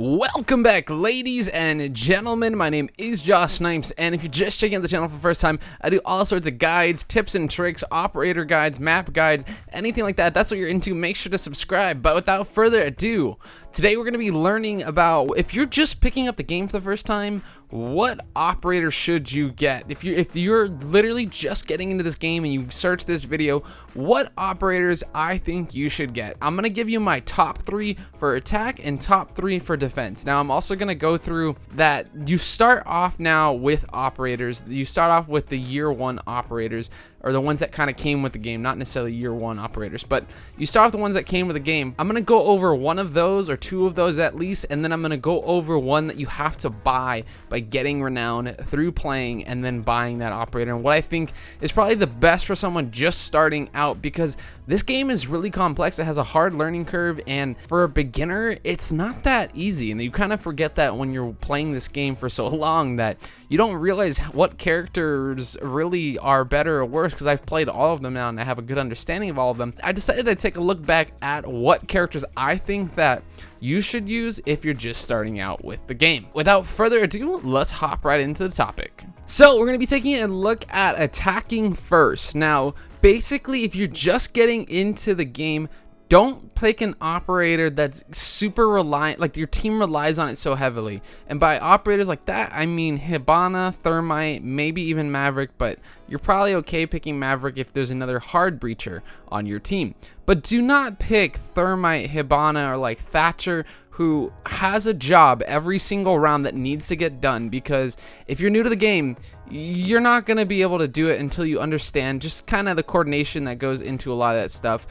Welcome back, ladies and gentlemen. My name is Josh Snipes, and if you're just checking out the channel for the first time, I do all sorts of guides, tips and tricks, operator guides, map guides, anything like that. That's what you're into. Make sure to subscribe. But without further ado, today we're going to be learning about, if you're just picking up the game for the first time, what operator should you get? If you're literally just getting into this game and you search this video, what operators I think you should get. I'm going to give you my top 3 for attack and top 3 for defense. Now I'm also going to go through that. You start off now with operators. You start off with the year 1 operators, or the ones that kind of came with the game, not necessarily year 1 operators, but you start with the ones that came with the game. I'm going to go over one of those or 2 of those at least, and then I'm going to go over one that you have to buy by getting renowned through playing and then buying that operator, and what I think is probably the best for someone just starting out, because this game is really complex. It has a hard learning curve, and for a beginner it's not that easy, and you kind of forget that when you're playing this game for so long that you don't realize what characters really are better or worse, because I've played all of them now and I have a good understanding of all of them. I decided to take a look back at what characters I think that you should use if you're just starting out with the game. Without further ado, let's hop right into the topic. So we're going to be taking a look at attacking first. Now, basically, if you're just getting into the game, don't pick an operator that's super reliant, like your team relies on it so heavily. And by operators like that, I mean Hibana, Thermite, maybe even Maverick, but you're probably okay picking Maverick if there's another hard breacher on your team. But do not pick Thermite, Hibana, or like Thatcher, who has a job every single round that needs to get done, because if you're new to the game, you're not going to be able to do it until you understand just kind of the coordination that goes into a lot of that stuff.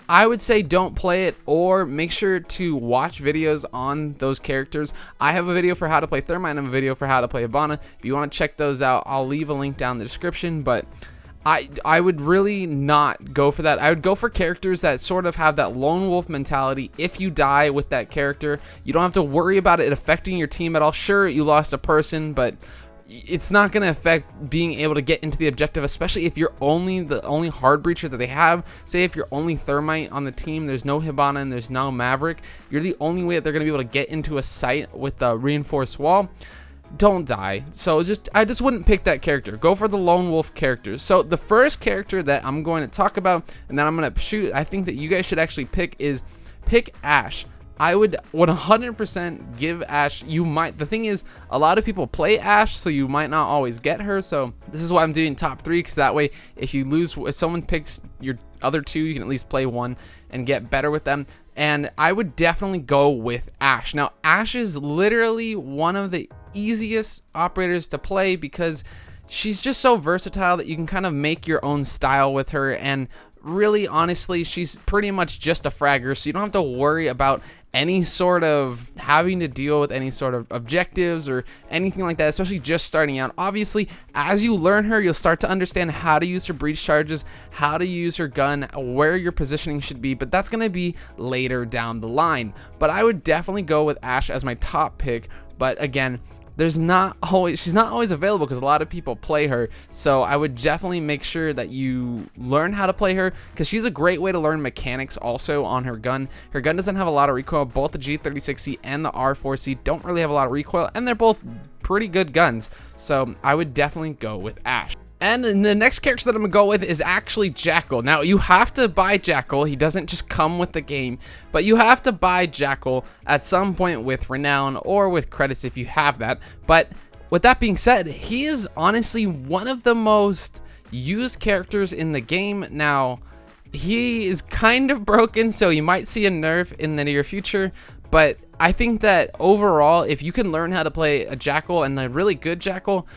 I would say don't play it, or make sure to watch videos on those characters. I have a video for how to play Thermite and I have a video for how to play Hibana. If you want to check those out, I'll leave a link down in the description, but I would really not go for that. I would go for characters that sort of have that lone wolf mentality. If you die with that character, you don't have to worry about it affecting your team at all. Sure, you lost a person, but it's not going to affect being able to get into the objective, especially if you're the only hard breacher that they have. Say if you're only Thermite on the team, there's no Hibana and there's no Maverick, you're the only way that they're going to be able to get into a site with the reinforced wall. Don't die. So I just wouldn't pick that character. Go for the lone wolf characters. So the first character that I'm going to talk about, and then I'm going to shoot, I think that you guys should actually pick Ashe. I would 100% give Ashe. The thing is, a lot of people play Ashe, so you might not always get her. So this is why I'm doing top 3, because that way if someone picks your other 2, you can at least play one and get better with them. And I would definitely go with Ashe. Now, Ashe is literally one of the easiest operators to play, because she's just so versatile that you can kind of make your own style with her, and really honestly she's pretty much just a fragger, so you don't have to worry about any sort of having to deal with any sort of objectives or anything like that, especially just starting out. Obviously, as you learn her, you'll start to understand how to use her breach charges, how to use her gun, where your positioning should be, but that's going to be later down the line. But I would definitely go with Ashe as my top pick, but again, she's not always available because a lot of people play her. So I would definitely make sure that you learn how to play her, because she's a great way to learn mechanics also on her gun. Her gun doesn't have a lot of recoil. Both the G36C and the R4C don't really have a lot of recoil, and they're both pretty good guns. So I would definitely go with Ashe. And the next character that I'm going to go with is actually Jackal. Now, you have to buy Jackal. He doesn't just come with the game, but you have to buy Jackal at some point with renown or with credits if you have that. But with that being said, he is honestly one of the most used characters in the game. Now, he is kind of broken, so you might see a nerf in the near future, but I think that overall, if you can learn how to play a Jackal, and a really good Jackal,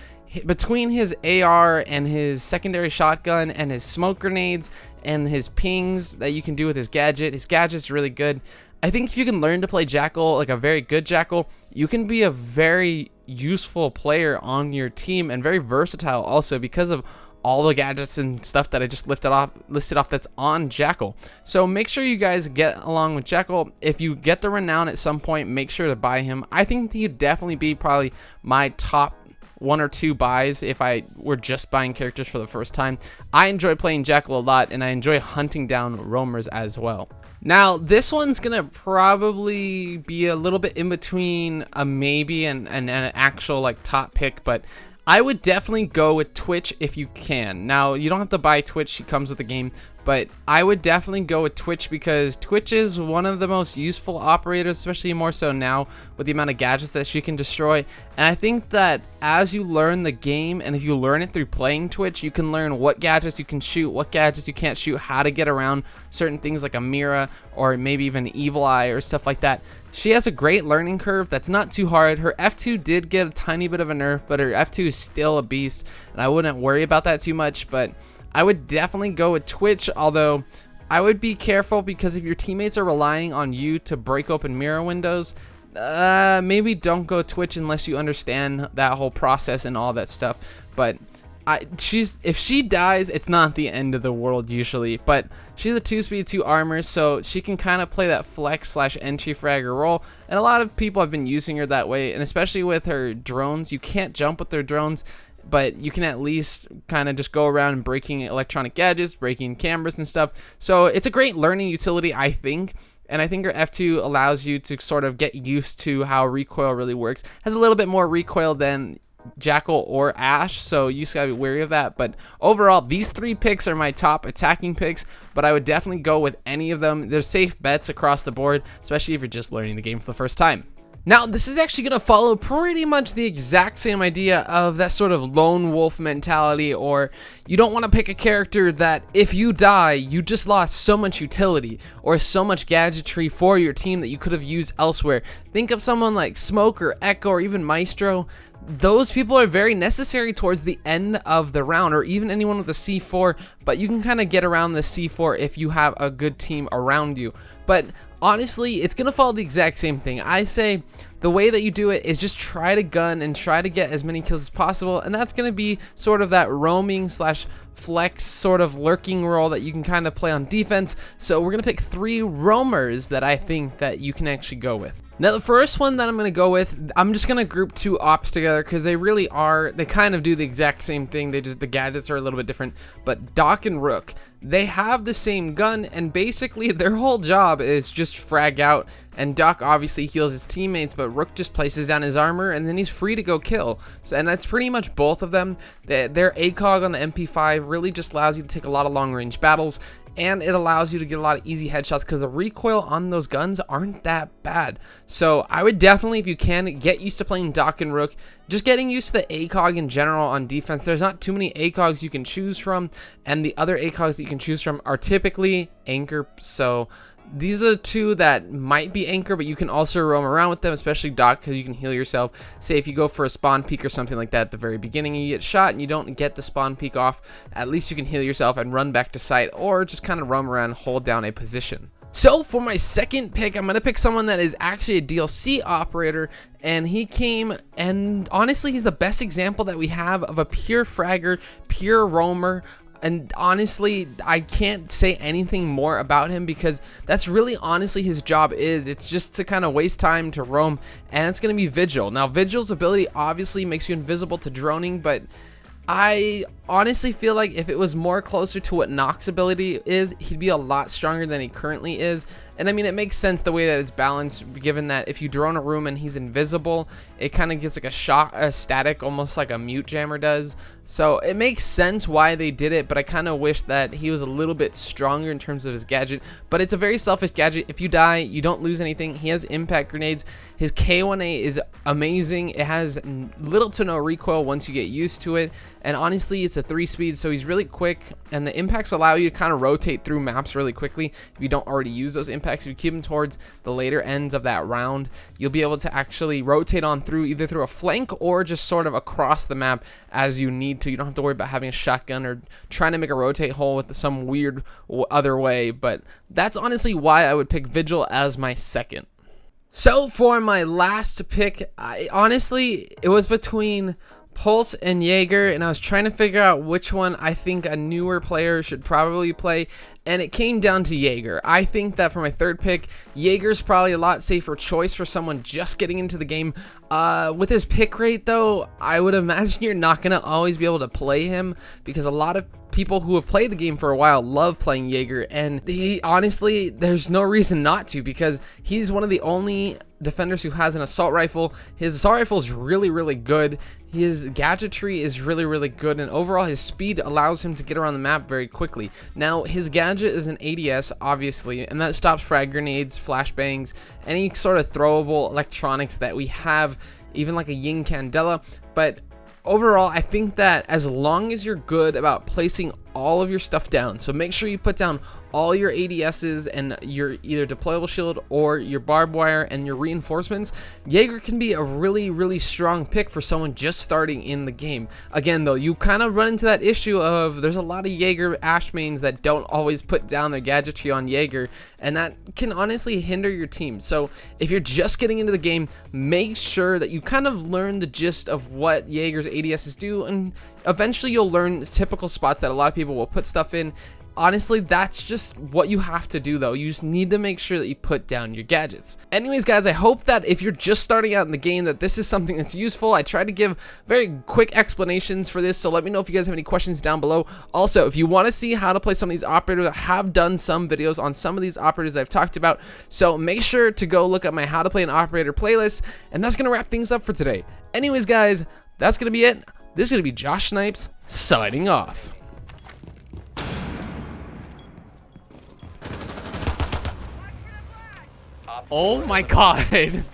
between his AR and his secondary shotgun and his smoke grenades and his pings that you can do with his gadget's really good. I think if you can learn to play Jackal, like a very good Jackal, you can be a very useful player on your team, and very versatile also, because of all the gadgets and stuff that I just listed off that's on Jackal. So make sure you guys get along with Jackal. If you get the renown at some point, make sure to buy him. I think he'd definitely be probably my top 1 or 2 buys if I were just buying characters for the first time. I enjoy playing Jackal a lot, and I enjoy hunting down roamers as well. Now, this one's gonna probably be a little bit in between a maybe and an actual like top pick, but I would definitely go with Twitch if you can. Now, you don't have to buy Twitch, it comes with the game, but I would definitely go with Twitch because Twitch is one of the most useful operators, especially more so now with the amount of gadgets that she can destroy. And I think that as you learn the game, and if you learn it through playing Twitch, you can learn what gadgets you can shoot, what gadgets you can't shoot, how to get around certain things like a Mira or maybe even Evil Eye or stuff like that. She has a great learning curve that's not too hard. Her F2 did get a tiny bit of a nerf, but her F2 is still a beast, and I wouldn't worry about that too much. But I would definitely go with Twitch, although I would be careful because if your teammates are relying on you to break open mirror windows, maybe don't go Twitch unless you understand that whole process and all that stuff. But if she dies, it's not the end of the world usually, but she's a 2-speed 2 armor, so she can kind of play that flex / entry fragger role, and a lot of people have been using her that way. And especially with her drones, you can't jump with their drones, but you can at least kind of just go around breaking electronic gadgets, breaking cameras and stuff. So it's a great learning utility, I think. And I think her F2 allows you to sort of get used to how recoil really works. Has a little bit more recoil than Jackal or Ash, so you just gotta be wary of that. But overall, these 3 picks are my top attacking picks, but I would definitely go with any of them. They're safe bets across the board, especially if you're just learning the game for the first time. Now, this is actually going to follow pretty much the exact same idea of that sort of lone wolf mentality, or you don't want to pick a character that if you die, you just lost so much utility or so much gadgetry for your team that you could have used elsewhere. Think of someone like Smoke or Echo or even Maestro. Those people are very necessary towards the end of the round, or even anyone with a C4, but you can kind of get around the C4 if you have a good team around you. But honestly, it's going to follow the exact same thing. I say the way that you do it is just try to gun and try to get as many kills as possible, and that's going to be sort of that roaming / flex sort of lurking role that you can kind of play on defense. So we're going to pick 3 roamers that I think that you can actually go with. Now, the first one that I'm going to go with, I'm just going to group 2 ops together because they kind of do the exact same thing. The gadgets are a little bit different, but Doc and Rook, they have the same gun, and basically their whole job is just frag out, and Doc obviously heals his teammates, but Rook just places down his armor and then he's free to go kill. So, and that's pretty much both of them. Their ACOG on the MP5 really just allows you to take a lot of long range battles, and it allows you to get a lot of easy headshots because the recoil on those guns aren't that bad. So I would definitely, if you can, get used to playing Doc and Rook. Just getting used to the ACOG in general on defense. There's not too many ACOGs you can choose from, and the other ACOGs that you can choose from are typically Anchor. So these are the 2 that might be Anchor, but you can also roam around with them, especially Doc, because you can heal yourself. Say if you go for a spawn peek or something like that at the very beginning and you get shot and you don't get the spawn peek off, at least you can heal yourself and run back to site, or just kind of roam around and hold down a position. So for my second pick, I'm going to pick someone that is actually a DLC operator, and he came, and honestly, he's the best example that we have of a pure fragger, pure roamer. And honestly, I can't say anything more about him because that's really honestly his job is. It's just to kind of waste time to roam, and it's going to be Vigil. Now, Vigil's ability obviously makes you invisible to droning, but I honestly feel like if it was more closer to what Nox's ability is, he'd be a lot stronger than he currently is. And I mean, it makes sense the way that it's balanced, given that if you drone a room and he's invisible, it kind of gets like a static, almost like a mute jammer does. So it makes sense why they did it, but I kind of wish that he was a little bit stronger in terms of his gadget. But it's a very selfish gadget. If you die, you don't lose anything. He has impact grenades. His K1A is amazing. It has little to no recoil once you get used to it. And honestly, it's a 3-speed, so he's really quick, and the impacts allow you to kind of rotate through maps really quickly if you don't already use those impacts. If you keep them towards the later ends of that round, you'll be able to actually rotate on through, either through a flank or just sort of across the map as you need to. You don't have to worry about having a shotgun or trying to make a rotate hole with some weird other way, but that's honestly why I would pick Vigil as my second. So for my last pick, honestly, it was between Pulse and Jaeger, and I was trying to figure out which one I think a newer player should probably play, and it came down to Jaeger. I think that for my third pick, Jaeger's probably a lot safer choice for someone just getting into the game. With his pick rate though, I would imagine you're not going to always be able to play him, because a lot of people who have played the game for a while love playing Jaeger, and honestly, there's no reason not to, because he's one of the only defenders who has an assault rifle. His assault rifle is really good. His gadgetry is really good, and overall his speed allows him to get around the map very quickly. Now his gadget is an ADS, obviously, and that stops frag grenades, flashbangs, any sort of throwable electronics that we have, even like a Ying Candela. But overall, I think that as long as you're good about placing all of your stuff down, so make sure you put down all your ADSs and your either deployable shield or your barbed wire and your reinforcements, Jaeger can be a really strong pick for someone just starting in the game. Again though, you kind of run into that issue of there's a lot of Jaeger Ash mains that don't always put down their gadgetry on Jaeger, and that can honestly hinder your team. So if you're just getting into the game, make sure that you kind of learn the gist of what Jaeger's ADSs do, and eventually you'll learn typical spots that a lot of people will put stuff in. Honestly, that's just what you have to do though. You just need to make sure that you put down your gadgets. Anyways guys, I hope that if you're just starting out in the game that this is something that's useful. I tried to give very quick explanations for this, so let me know if you guys have any questions down below. Also, if you want to see how to play some of these operators, I have done some videos on some of these operators I've talked about, so make sure to go look at my how to play an operator playlist. And that's gonna wrap things up for today. Anyways guys, that's gonna be it. This is gonna be Josh Snipes signing off. Oh my god.